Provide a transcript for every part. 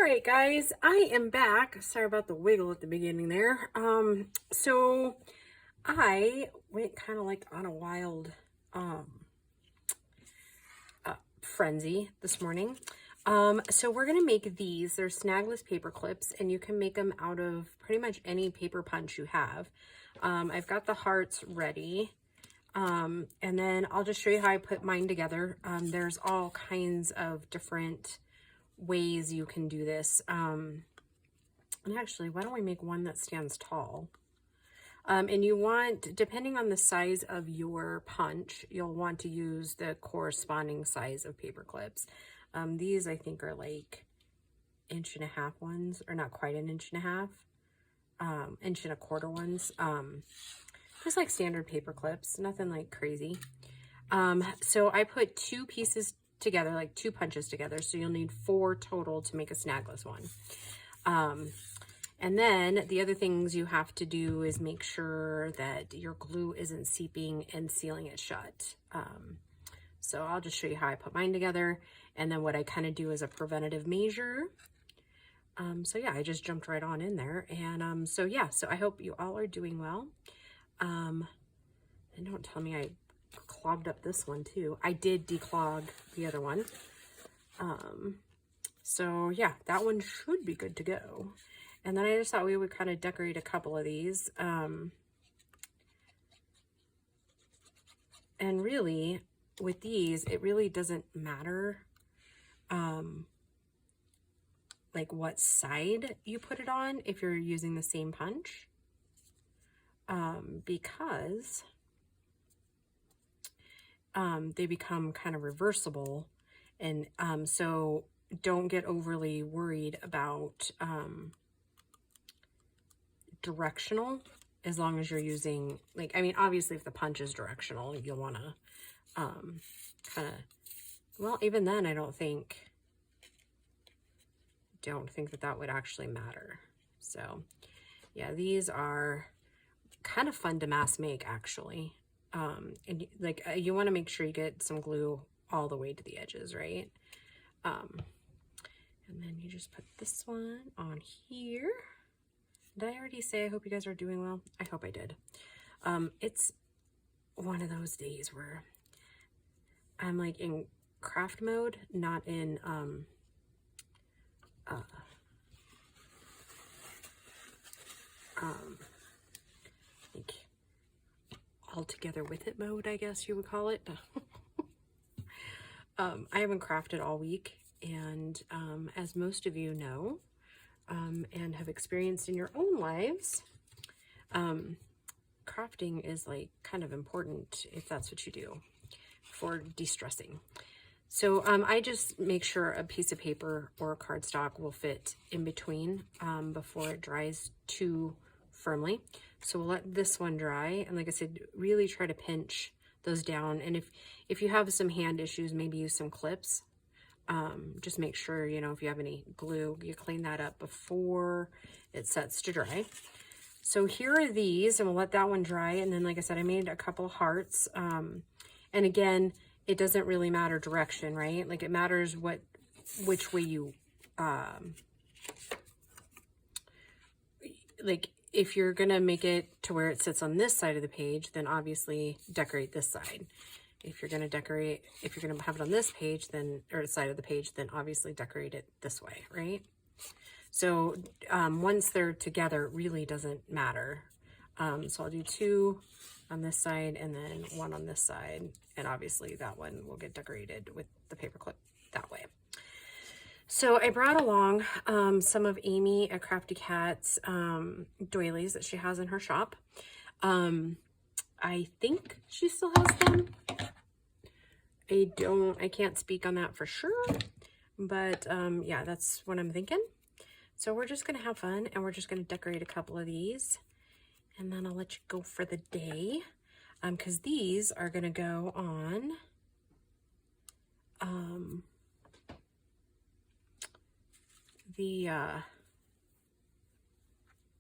right, guys, I am back. Sorry about the wiggle at the beginning there. So I went kind of like on a wild frenzy this morning. So we're gonna make these. They're snagless paper clips, and you can make them out of pretty much any paper punch you have. I've got the hearts ready. And then I'll just show you how I put mine together. There's all kinds of different ways you can do this. And actually, why don't we make one that stands tall? And you want, depending on the size of your punch, you'll want to use the corresponding size of paper clips. These I think are like 1.5 inch ones, or not quite 1.5 inch, 1.25 inch ones. Just like standard paper clips, nothing like crazy. So I put two pieces together, like two punches together, so you'll need 4 total to make a snagless one. And then the other things you have to do is make sure that your glue isn't seeping and sealing it shut. So I'll just show you how I put mine together, and then what I kind of do is a preventative measure. So yeah, I just jumped right on in there. And so yeah, so I hope you all are doing well. And don't tell me I clogged up this one too. I did declog the other one. So yeah, that one should be good to go. And then I just thought we would kind of decorate a couple of these. And really, with these, it really doesn't matter like what side you put it on if you're using the same punch. Because they become kind of reversible, and so don't get overly worried about directional, as long as you're using, like, I mean, obviously if the punch is directional, you'll want to kind of, well, even then I don't think that would actually matter. So yeah, these are kind of fun to mass make, actually. And like you want to make sure you get some glue all the way to the edges, right? And then you just put this one on here. Did I already say I hope you guys are doing well? I hope I did. It's one of those days where I'm like in craft mode, not in like all together with it mode, I guess you would call it. I haven't crafted all week, and as most of you know, and have experienced in your own lives, crafting is like kind of important if that's what you do for de-stressing. So I just make sure a piece of paper or a cardstock will fit in between before it dries too firmly. So we'll let this one dry, and like I said, really try to pinch those down. And if you have some hand issues, maybe use some clips. Just make sure, you know, if you have any glue, you clean that up before it sets to dry. So here are these, and we'll let that one dry. And then, like I said, I made a couple hearts. And again, it doesn't really matter direction, right? Like, it matters which way you, like, if you're gonna make it to where it sits on this side of the page, then obviously decorate this side. If you're gonna have it on this page, then, or side of the page, then obviously decorate it this way, right? So once they're together, it really doesn't matter. So I'll do 2 on this side and then 1 on this side, and obviously that one will get decorated with the paper clip that way. So I brought along some of Amy at Crafty Cat's doilies that she has in her shop. I think she still has them. I can't speak on that for sure, but yeah, that's what I'm thinking. So we're just gonna have fun, and we're just gonna decorate a couple of these, and then I'll let you go for the day, because these are gonna go on the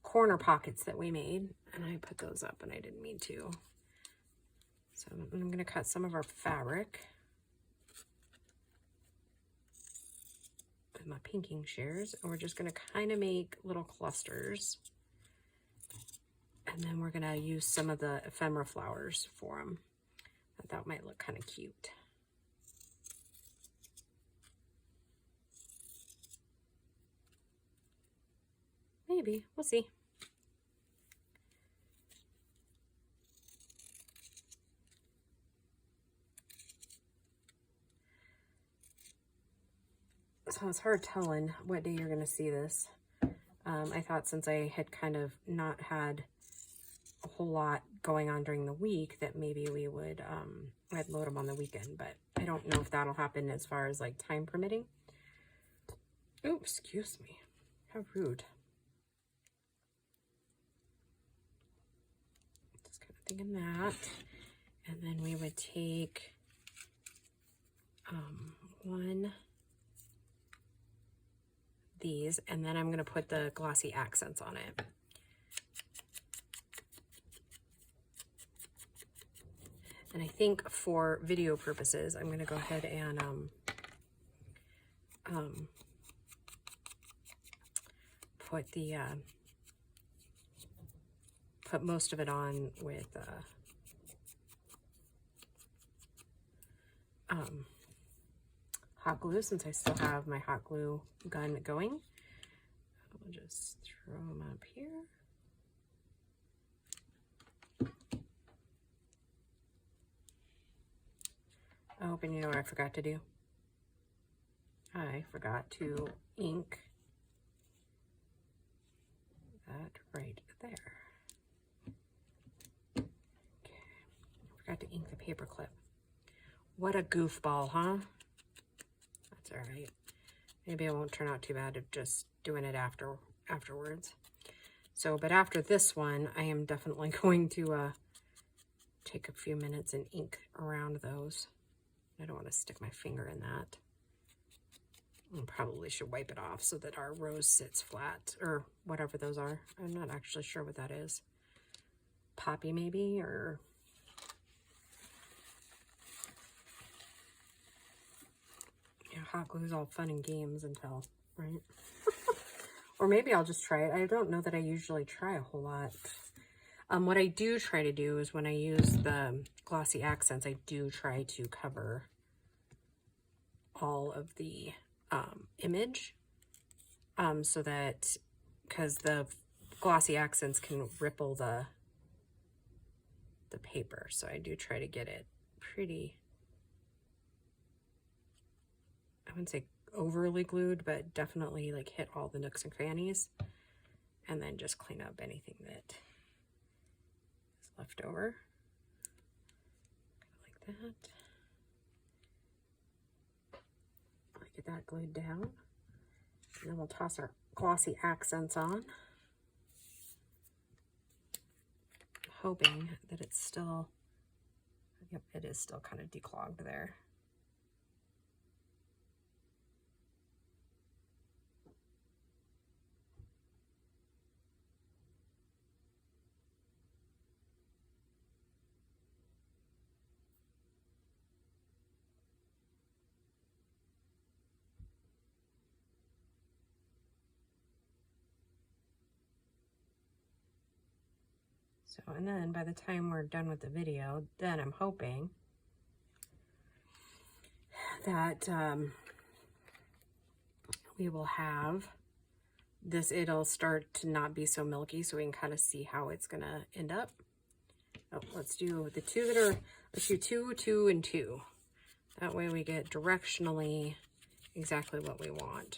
corner pockets that we made, and I put those up and I didn't mean to. So I'm going to cut some of our fabric my pinking shears, and we're just going to kind of make little clusters. And then we're going to use some of the ephemera flowers for them. I thought might look kind of cute. Maybe, we'll see. So it's hard telling what day you're going to see this. I thought since I had kind of not had a whole lot going on during the week that maybe we would, I'd load them on the weekend, but I don't know if that'll happen as far as like time permitting. Oh, excuse me. How rude. Just kind of thinking that. And then we would take one these, and then I'm going to put the glossy accents on it. And I think for video purposes, I'm going to go ahead and put the put most of it on with hot glue, since I still have my hot glue gun going. I'll just throw them up here. Oh, and you know what I forgot to do? I forgot to ink that right there. Okay, I forgot to ink the paper clip. What a goofball, huh? That's all right. Maybe it won't turn out too bad of just doing it afterwards. So, but after this one, I am definitely going to take a few minutes and ink around those. I don't want to stick my finger in that. I probably should wipe it off so that our rose sits flat, or whatever those are. I'm not actually sure what that is. Poppy maybe, or... yeah, hot glue is all fun and games until, right? Or maybe I'll just try it. I don't know that I usually try a whole lot. What I do try to do is when I use the glossy accents, I do try to cover all of the image, so that, because the glossy accents can ripple the paper, so I do try to get it pretty, I wouldn't say overly glued, but definitely like hit all the nooks and crannies, and then just clean up anything that is left over, like that. Get that glued down, and then we'll toss our glossy accents on, hoping that it's still, yep, it is still kind of declogged there. So, and then by the time we're done with the video, then I'm hoping that we will have this, it'll start to not be so milky, so we can kind of see how it's gonna end up. Oh, let's do the two that are, let's do 2, 2, and 2. That way we get directionally exactly what we want.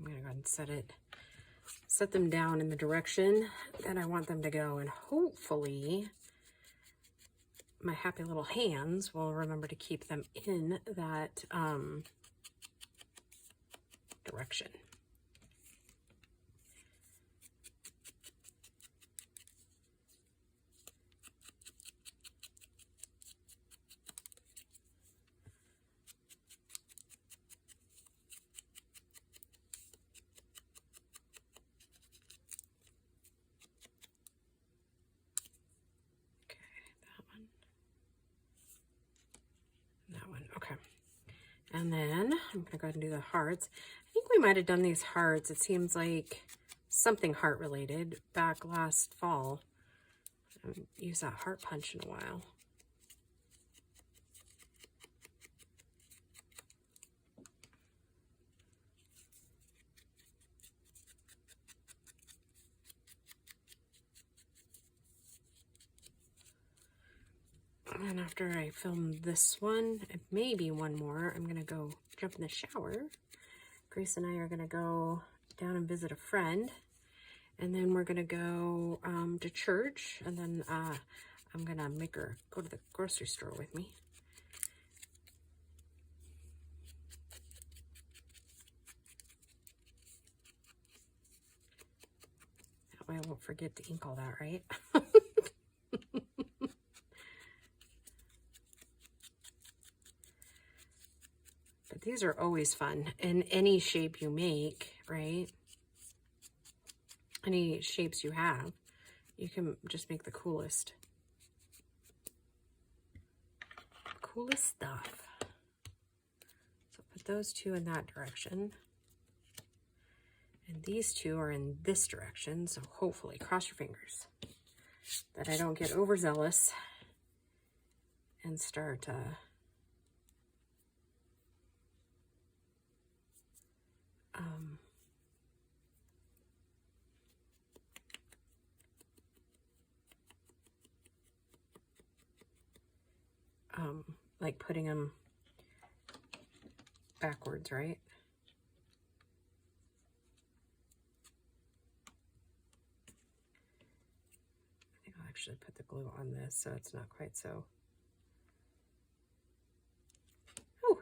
I'm gonna go ahead and set them down in the direction that I want them to go, and hopefully my happy little hands will remember to keep them in that direction. Okay. And then I'm going to go ahead and do the hearts. I think we might have done these hearts. It seems like something heart related back last fall. I haven't used that heart punch in a while. And after I film this one, maybe one more, I'm going to go jump in the shower. Grace and I are going to go down and visit a friend. And then we're going to go to church. And then I'm going to make her go to the grocery store with me. That way I won't forget to ink all that, right? But these are always fun in any shape you make, right? Any shapes you have, you can just make the coolest stuff. So put those two in that direction. And these two are in this direction, so hopefully, cross your fingers, that I don't get overzealous and start like putting them backwards, right? I think I'll actually put the glue on this so it's not quite so. Oh.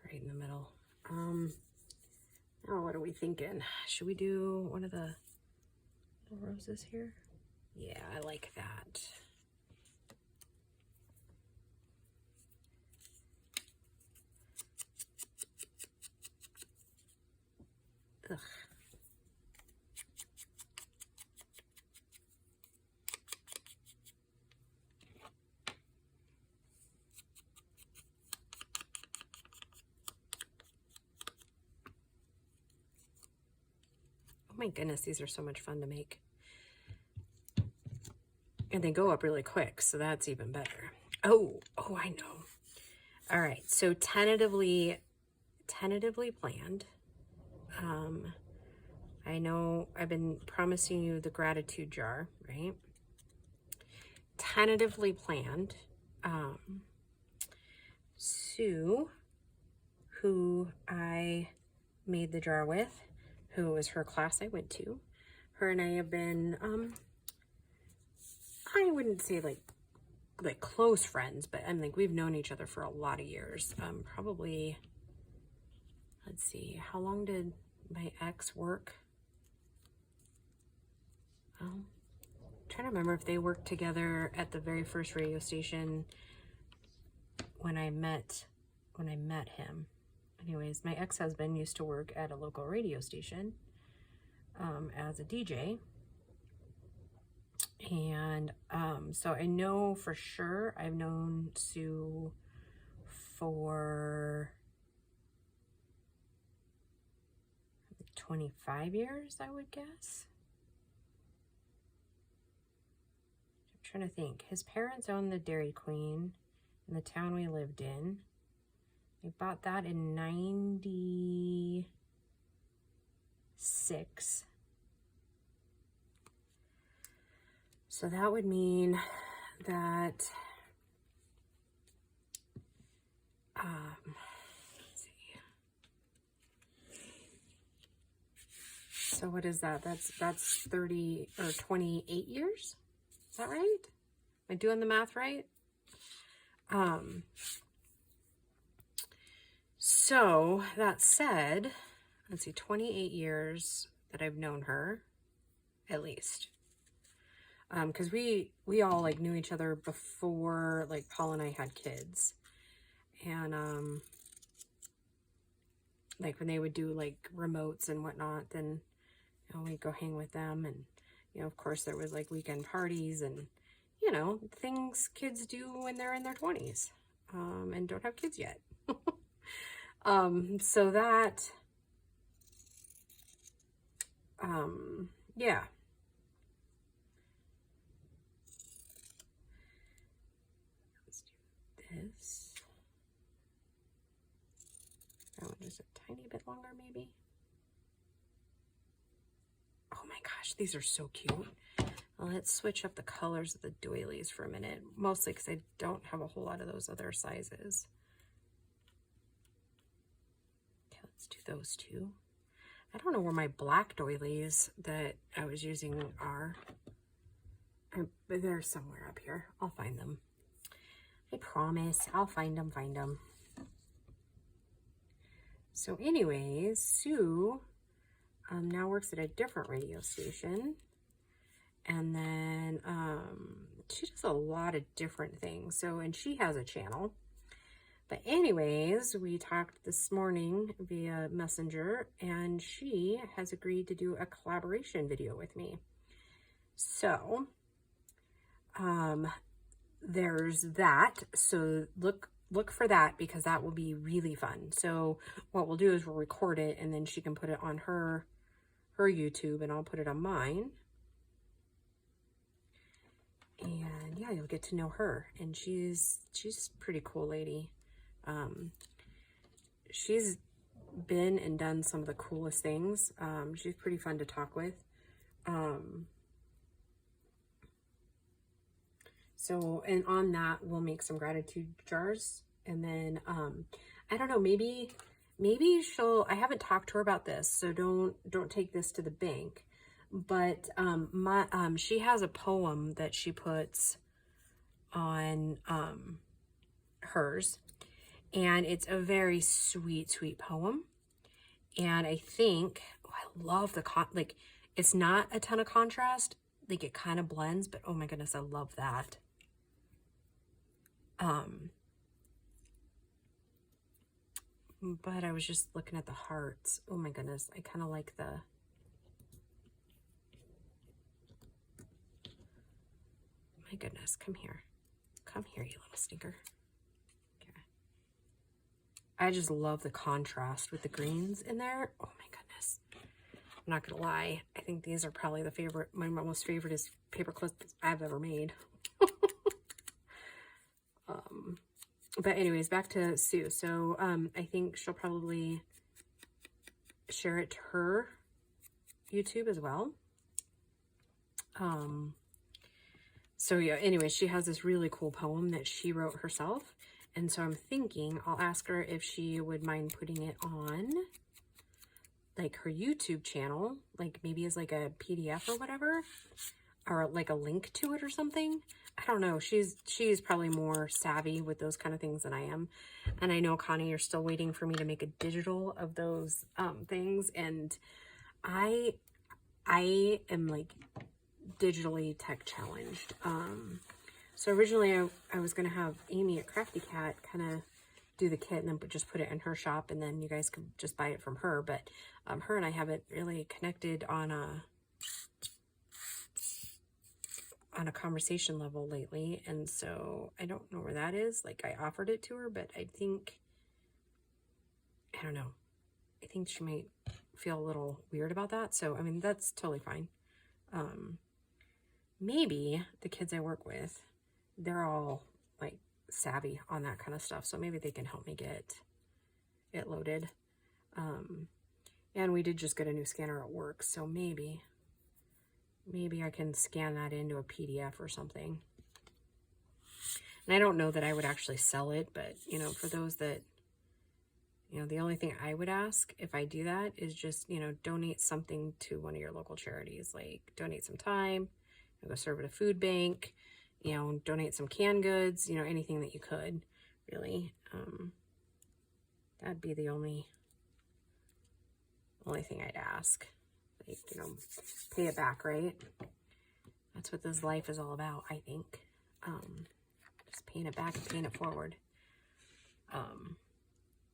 Right in the middle. Now what are we thinking? Should we do one of the little roses here? Yeah, I like that. Ugh. Oh my goodness, these are so much fun to make. And they go up really quick, so that's even better. Oh, I know. All right, so tentatively planned. I know I've been promising you the gratitude jar, right? Tentatively planned. Sue, who I made the jar with, who was her class I went to, her and I have been, I wouldn't say like close friends, but I'm like, we've known each other for a lot of years. Probably, let's see, how long did my ex work? I'm trying to remember if they worked together at the very first radio station when I met him. Anyways, my ex-husband used to work at a local radio station as a DJ. And so I know for sure I've known Sue for 25 years, I would guess. I'm trying to think. His parents owned the Dairy Queen in the town we lived in. They bought that in 96. So that would mean that, let's see. So what is that? That's 30 or 28 years? Is that right? Am I doing the math right? So that said, let's see, 28 years that I've known her, at least. Because we all like knew each other before like Paul and I had kids, and like when they would do like remotes and whatnot, then we'd go hang with them, and You know, of course, there was like weekend parties and, you know, things kids do when they're in their 20s and don't have kids yet. So that, yeah. Let's do this. That one just a tiny bit longer, maybe. Oh my gosh, these are so cute. Let's switch up the colors of the doilies for a minute, mostly because I don't have a whole lot of those other sizes. Okay, let's do those two. I don't know where my black doilies that I was using are. They're somewhere up here. I'll find them. I promise. I'll find them. So anyways, Sue now works at a different radio station. And then she does a lot of different things. So, and she has a channel. But anyways, we talked this morning via Messenger, and she has agreed to do a collaboration video with me. So, there's that. So look for that, because that will be really fun. So what we'll do is we'll record it, and then she can put it on her YouTube, and I'll put it on mine. And yeah, you'll get to know her, and she's a pretty cool lady. She's been and done some of the coolest things. She's pretty fun to talk with. So, and on that, we'll make some gratitude jars. And then, I don't know, maybe she'll, I haven't talked to her about this, so don't take this to the bank. But, she has a poem that she puts on, hers. And it's a very sweet, sweet poem. And I think, oh, I love the, like, it's not a ton of contrast. Like, it kind of blends, but oh my goodness, I love that. But I was just looking at the hearts. Oh my goodness, I kind of like the, my goodness, come here, you little stinker. Okay. I just love the contrast with the greens in there. Oh my goodness. I'm not gonna lie, I think these are probably the favorite, my most favorite is paper clips I've ever made. But anyways, back to Sue. So I think she'll probably share it to her YouTube as well. So yeah, anyway, she has this really cool poem that she wrote herself. And so I'm thinking I'll ask her if she would mind putting it on like her YouTube channel, like maybe as like a PDF or whatever, or like a link to it or something. I don't know. She's probably more savvy with those kind of things than I am. And I know, Connie, you're still waiting for me to make a digital of those things. And I am like digitally tech challenged. So originally I was going to have Amy at Crafty Cat kind of do the kit and then just put it in her shop, and then you guys could just buy it from her. But her and I haven't really connected on a conversation level lately, and so I don't know where that is. Like, I offered it to her, but I think, I don't know, I think she might feel a little weird about that. So I mean, that's totally fine. Maybe the kids I work with, they're all like savvy on that kind of stuff, so maybe they can help me get it loaded. And we did just get a new scanner at work, so maybe I can scan that into a PDF or something. And I don't know that I would actually sell it, but, you know, for those that, you know, the only thing I would ask if I do that is just, you know, donate something to one of your local charities. Like, donate some time, go serve at a food bank, you know, donate some canned goods, you know, anything that you could, really. That'd be the only thing I'd ask. Like, you know, pay it back, right? That's what this life is all about, I think. Just paying it back and paying it forward.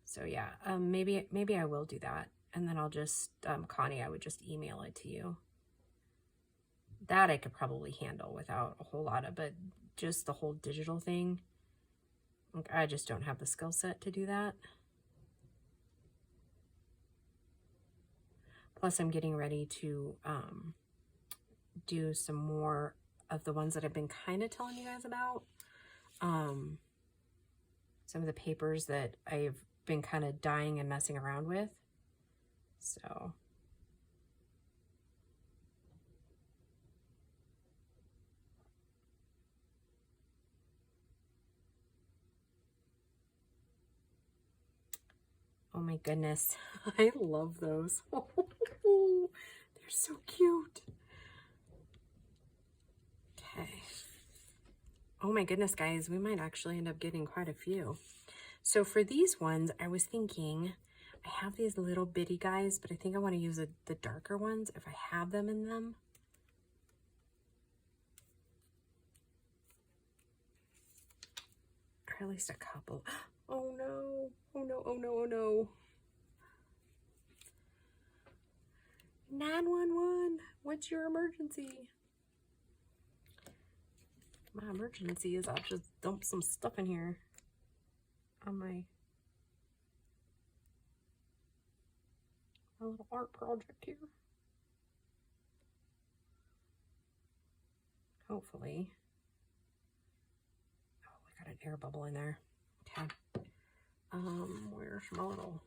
So yeah, maybe I will do that, and then I'll just Connie, I would just email it to you. That I could probably handle without a whole lot of, but just the whole digital thing, like, I just don't have the skill set to do that. Plus, I'm getting ready to do some more of the ones that I've been kind of telling you guys about. Some of the papers that I've been kind of dyeing and messing around with. So oh my goodness, I love those. They're so cute. Okay. Oh my goodness, guys, we might actually end up getting quite a few. So for these ones, I was thinking, I have these little bitty guys, but I think I want to use the darker ones if I have them in them. Or at least a couple. Oh no, oh no, oh no, oh no. 911, what's your emergency? My emergency is I'll just dump some stuff in here on my little art project here. Hopefully. Oh, I got an air bubble in there. Okay. Where's my little,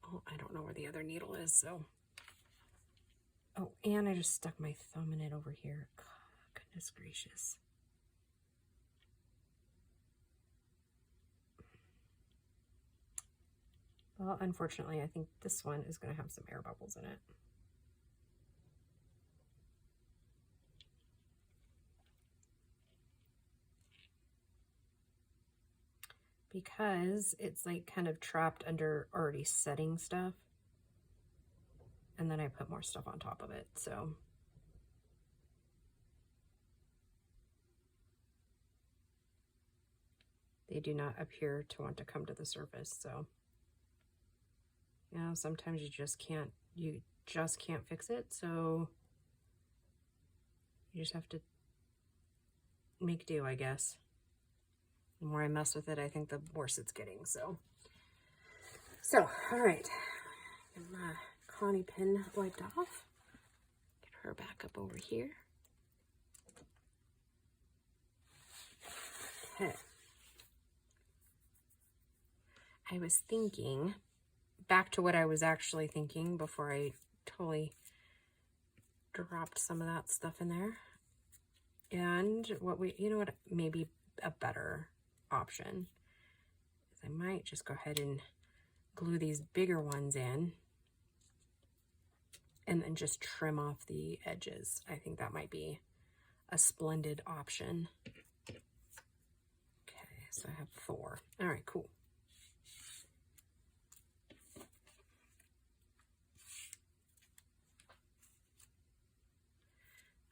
oh, I don't know where the other needle is, so. Oh, and I just stuck my thumb in it over here. God, goodness gracious. Well, unfortunately, I think this one is going to have some air bubbles in it. Because it's like kind of trapped under already setting stuff. And then I put more stuff on top of it, so. They do not appear to want to come to the surface, so. You know, sometimes you just can't fix it, so you just have to make do, I guess. The more I mess with it, I think the worse it's getting, so. So, all right. Get my Connie pin wiped off. Get her back up over here. Okay. I was thinking, back to what I was actually thinking before I totally dropped some of that stuff in there. And you know what, maybe a better option is I might just go ahead and glue these bigger ones in and then just trim off the edges. I think that might be a splendid option. Okay, so I have 4. All right, cool.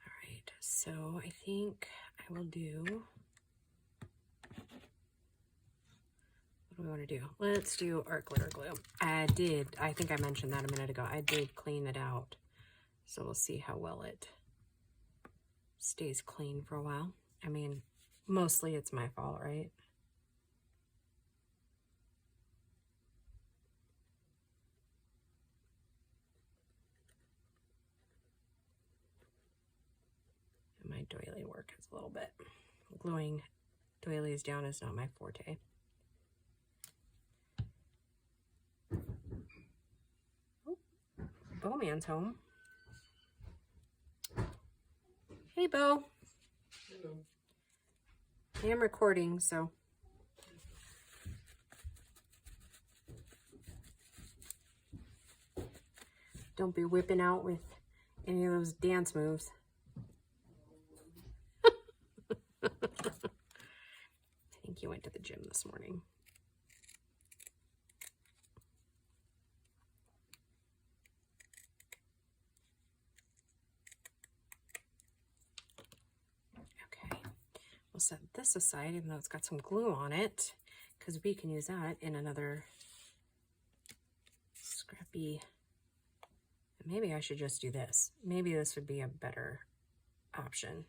All right, so I think I will do, what do we want to do? Let's do art glitter glue. I think I mentioned that a minute ago. I did clean it out. So we'll see how well it stays clean for a while. I mean, mostly it's my fault, right? And my doily work is a little bit. Gluing doilies down is not my forte. Oh, Bowman's home. Hey, Bo. Hello. I am recording, so. Don't be whipping out with any of those dance moves. I think you went to the gym this morning. Okay, we'll set this aside, even though it's got some glue on it, because we can use that in another scrappy. Maybe I should just do this. Maybe this would be a better option.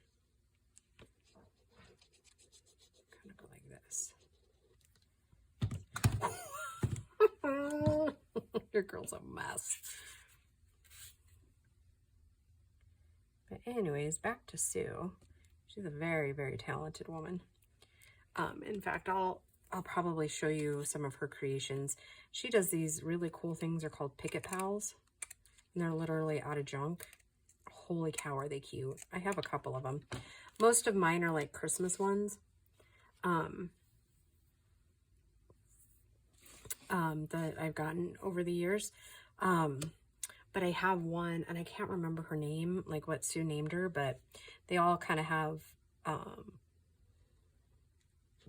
Kind of go like this. Your girl's a mess. But anyways, back to Sue. She's a very, very talented woman. In fact, I'll probably show you some of her creations. She does these really cool things. They're called Picket Pals, and they're literally out of junk. Holy cow, are they cute. I have a couple of them. Most of mine are like Christmas ones. That I've gotten over the years. But I have one, and I can't remember her name, like what Sue named her, but they all kind of have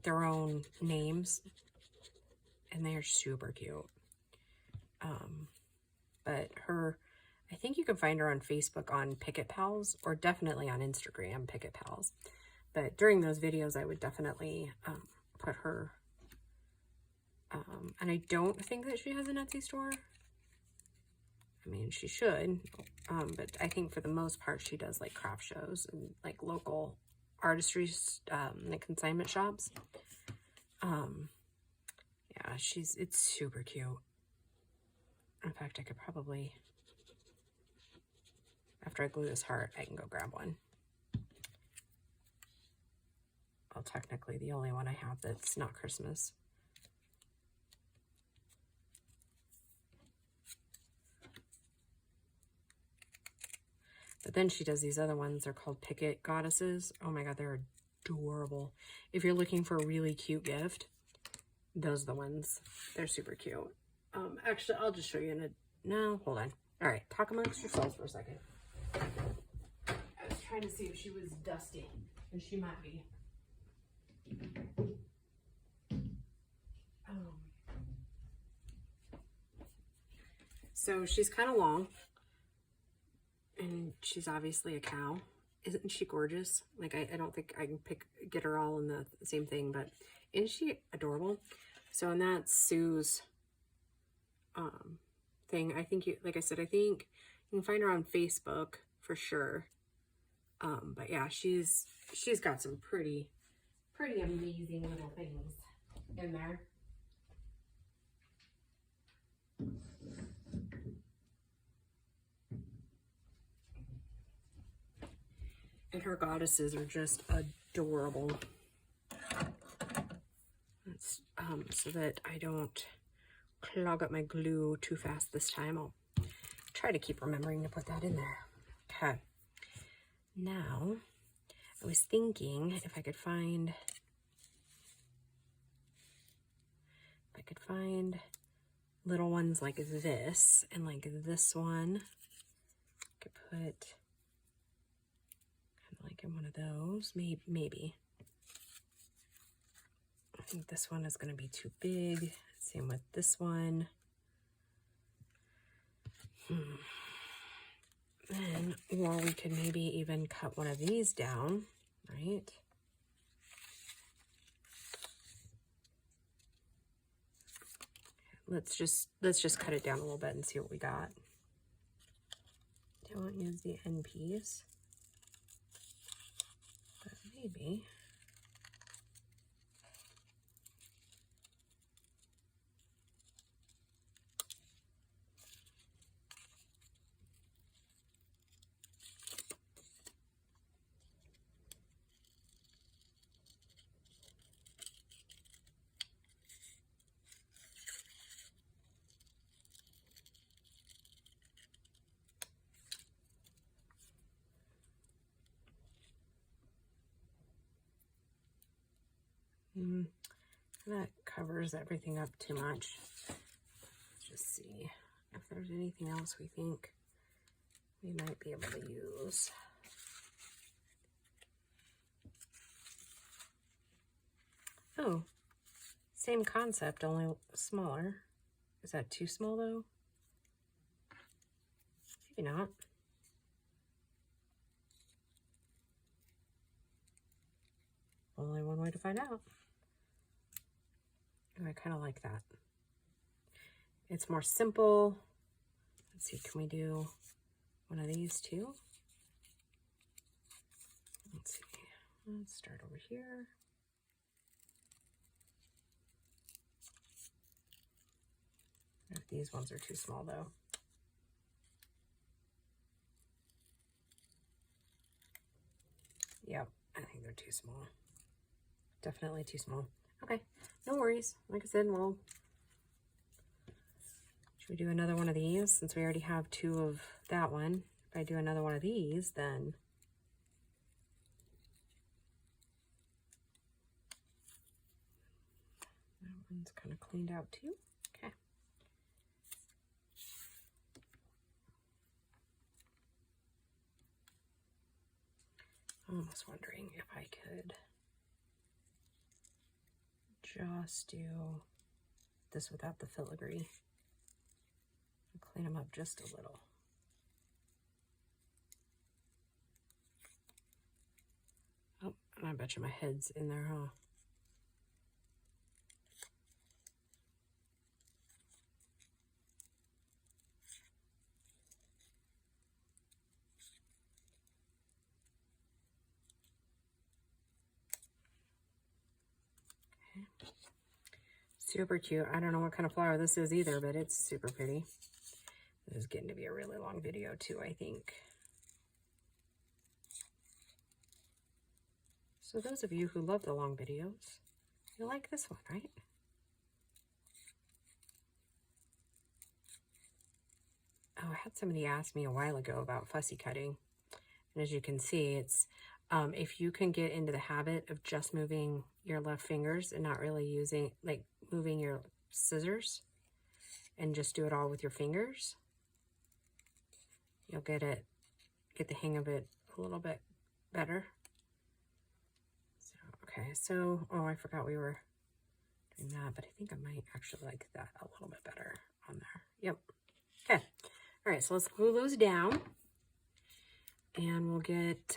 their own names, and they are super cute. But her, I think you can find her on Facebook on Picket Pals, or definitely on Instagram, Picket Pals. But during those videos, I would definitely put her, and I don't think that she has an Etsy store. I mean, she should, but I think for the most part, she does like craft shows and like local artistry, like consignment shops. Yeah, it's super cute. In fact, I could probably, after I glue this heart, I can go grab one. Well, technically the only one I have that's not Christmas. But then she does these other ones. They're called Picket Goddesses. Oh my God, they're adorable. If you're looking for a really cute gift, those are the ones. They're super cute. Actually, I'll just show you in a... No, hold on. All right, talk amongst yourselves for a second. I was trying to see if she was dusty, and she might be. So she's kind of long. And she's obviously a cow. Isn't she gorgeous? Like, I don't think I can get her all in the same thing, but isn't she adorable? So, and that's Sue's thing. I think, like I said, I think you can find her on Facebook for sure. But yeah, she's got some pretty amazing little things in there. And her goddesses are just adorable. That's, so that I don't clog up my glue too fast this time, I'll try to keep remembering to put that in there. Okay. Now, I was thinking if I could find little ones like this, and like this one, I could put like in one of those, maybe. I think this one is going to be too big. Same with this one. Then, or we could maybe even cut one of these down, right? Let's just cut it down a little bit and see what we got. Don't use the end piece. Maybe. That covers everything up too much. Let's just see if there's anything else we think we might be able to use. Oh, same concept, only smaller. Is that too small though? Maybe not. Only one way to find out. Oh, I kind of like that. It's more simple. Let's see, can we do one of these too? Let's see. Let's start over here. These ones are too small though. Yep, I think they're too small. Definitely too small. Okay, no worries. Like I said, should we do another one of these since we already have 2 of that one? If I do another one of these, then that one's kind of cleaned out too. Okay. I'm almost wondering if I could just do this without the filigree. Clean them up just a little. Oh, and I bet you my head's in there, huh? Super cute. I don't know what kind of flower this is either, but it's super pretty. This is getting to be a really long video too, I think. So those of you who love the long videos, you like this one, right? Oh, I had somebody ask me a while ago about fussy cutting. And as you can see, it's if you can get into the habit of just moving your left fingers and not really using, like moving your scissors and just do it all with your fingers, you'll get the hang of it a little bit better. So, okay, so, oh, I forgot we were doing that, but I think I might actually like that a little bit better on there. Yep. Okay. All right, so let's glue those down and we'll get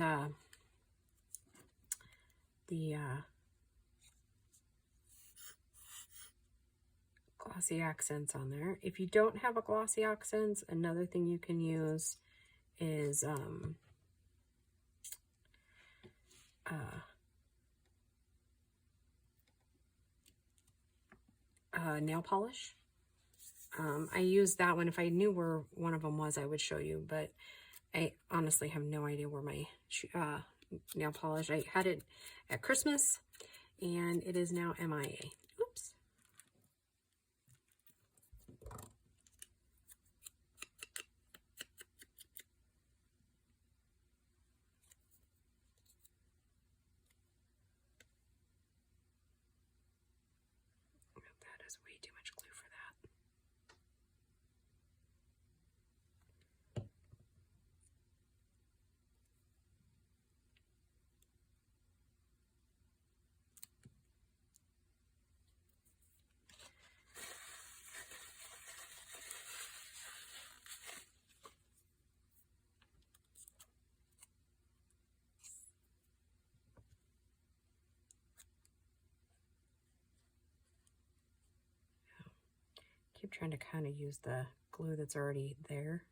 the glossy accents on there. If you don't have a glossy accents, another thing you can use is nail polish. I used that one. If I knew where one of them was, I would show you, but I honestly have no idea where my nail polish. I had it at Christmas and it is now MIA. Oops. That is way too much glue for that. Keep trying to kind of use the glue that's already there.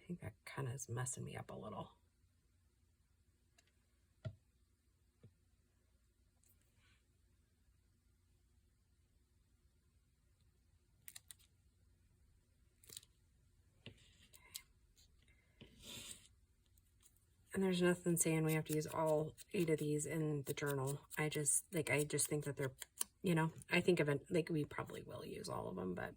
I think that kind of is messing me up a little. And there's nothing saying we have to use all 8 of these in the journal. I just think that they're, you know, I think of it like we probably will use all of them, but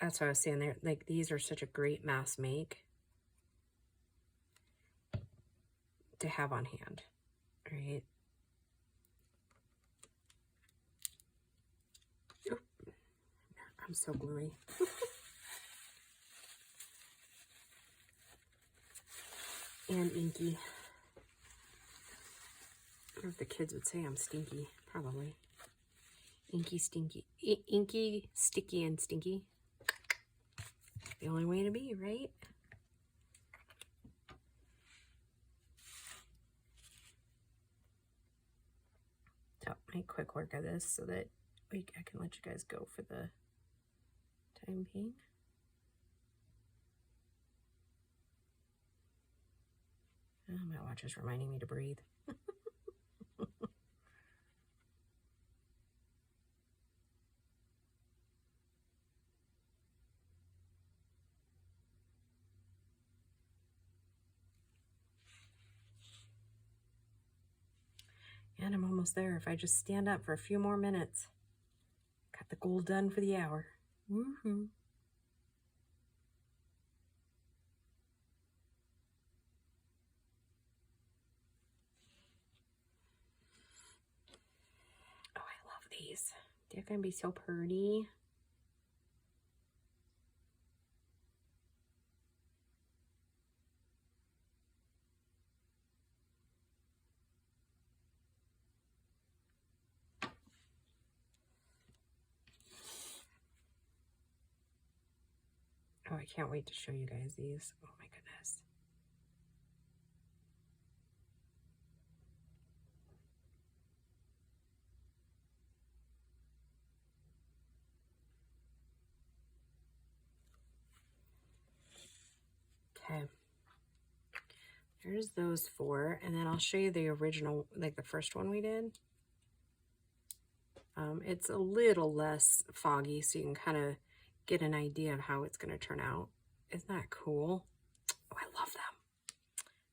that's what I was saying there. Like these are such a great mass make to have on hand, right? Oh, I'm so gluey. And inky. I don't know if the kids would say I'm stinky. Probably. Inky, stinky. Inky, sticky, and stinky. The only way to be, right? So, make quick work of this so that I can let you guys go for the time being. Oh, my watch is reminding me to breathe. And I'm almost there. If I just stand up for a few more minutes. Got the goal done for the hour. Woohoo. Oh, I love these. They're going to be so pretty. Oh, I can't wait to show you guys these. Oh my goodness. Okay. Here's those four. And then I'll show you the original, like the first one we did. It's a little less foggy, so you can kind of get an idea of how it's going to turn out. Isn't that cool? Oh, I love them.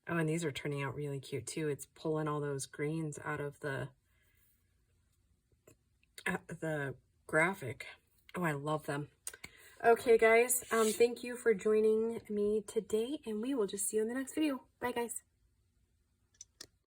Oh, and these are turning out really cute too. It's pulling all those greens out of the graphic. Oh, I love them. Okay, guys, thank you for joining me today, and we will just see you in the next video. Bye, guys.